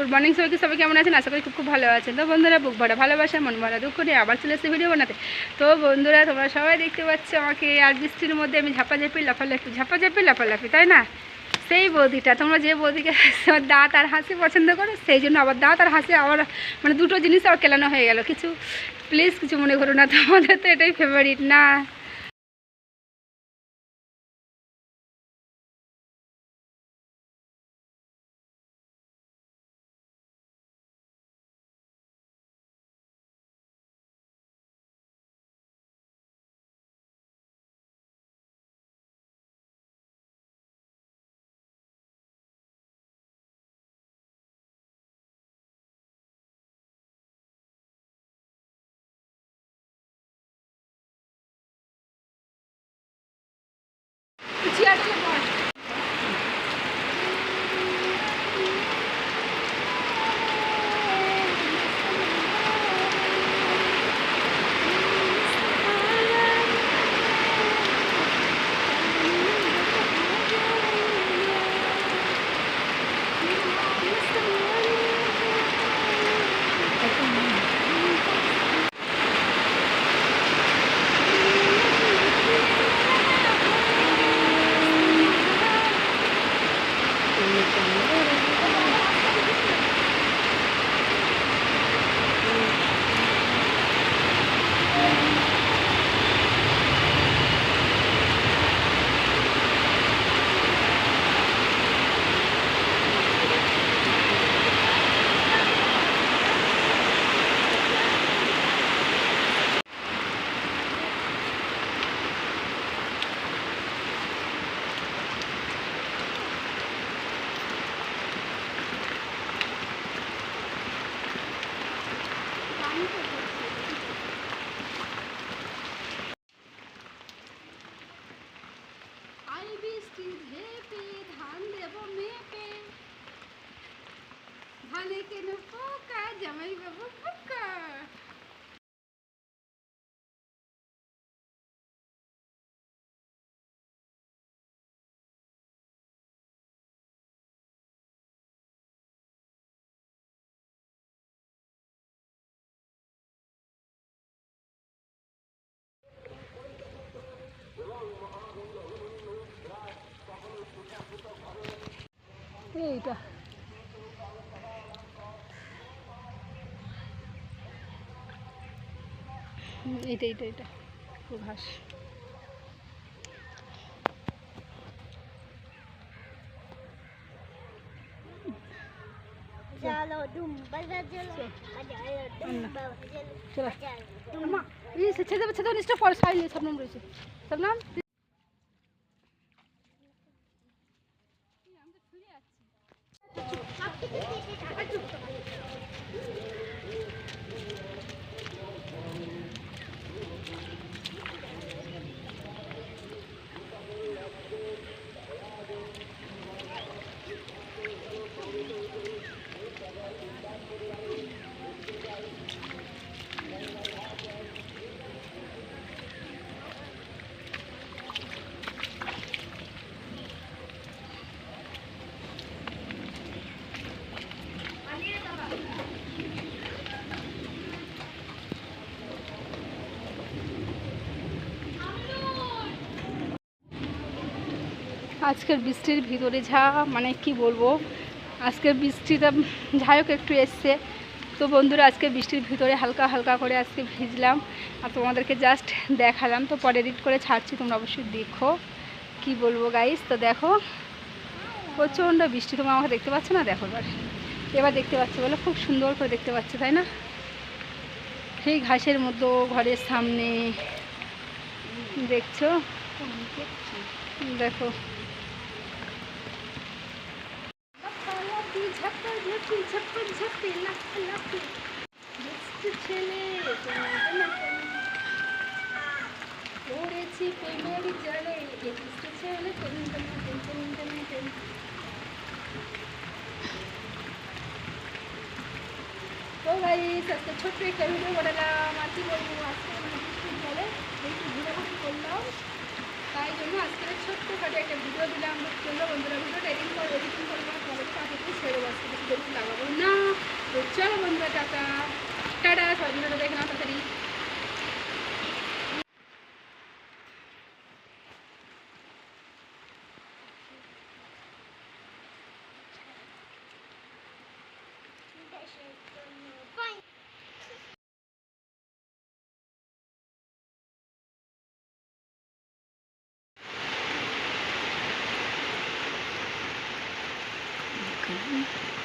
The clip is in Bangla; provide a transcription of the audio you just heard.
গুড মর্নিং সবাইকে। সবাই কেমন আছেন? আশা করি খুব খুব ভালো আছেন। তো বন্ধুরা, বুক ভরা ভালোবাসা মন ভরা দুঃখ নিয়ে আবার চলে এসেছে ভিডিও বানাতে। তো বন্ধুরা, তোমরা সবাই দেখতে পাচ্ছ আমাকে আর বৃষ্টির মধ্যে আমি ঝাপাঝাপি লাফালাফি, তাই না? সেই বৌদিটা, তোমরা যে বৌদিকে দাঁত আর হাসি পছন্দ করো, সেই জন্য আবার দাঁত আর হাসি আবার মানে দুটো জিনিস আবার কেলানো হয়ে গেল। কিছু প্লিজ কিছু মনে করো না, তোমাদের তো এটাই ফেভারিট না? ধানে কেন পোকা, জামাই বাবু পোকা। এইটা এইটা এইটা এটা ঘাস। ছেড়ে নিচটা পরে সাইলে সব নাম রয়েছে, সব নাম। আজকের বৃষ্টির ভিতরে মানে কি বলবো, আজকের বৃষ্টিটা যাই হোক একটু এসছে। তো বন্ধুরা, আজকে বৃষ্টির ভিতরে হালকা হালকা করে আজকে ভিজলাম আর তোমাদেরকে জাস্ট দেখালাম। তো পরে এডিট করে ছাড়ছি, তোমরা অবশ্যই দেখো। কি বলবো গাইস, তো দেখো প্রচণ্ড বৃষ্টি। তোমরা আমাকে দেখতে পাচ্ছ না? দেখো এবার দেখতে পাচ্ছ বলে, খুব সুন্দর করে দেখতে পাচ্ছ, তাই না? সেই ঘাসের মধ্যে ঘরের সামনে দেখছো, দেখো পড়েছি প্রেমের জালে, ছেলে তো গাইস, আজকে ছোট্ট একটা ভিডিও বানালাম। আর কি বলবো, আজকে বৃষ্টির জলে একটু ঘোরাঘুরি করলাম, তাই জন্য আজকে ছোট্টখাটো একটা ভিডিও দিলাম। বন্ধুরা, ভিডিওটা এডিটিং করবো, পরে ছেড়ে বসতে বেশি লাগাবো না। চলো বন্ধুরা, টাটা টাটা, সবাই ভিডিওটা দেখে নাও তাড়াতাড়ি। Okay.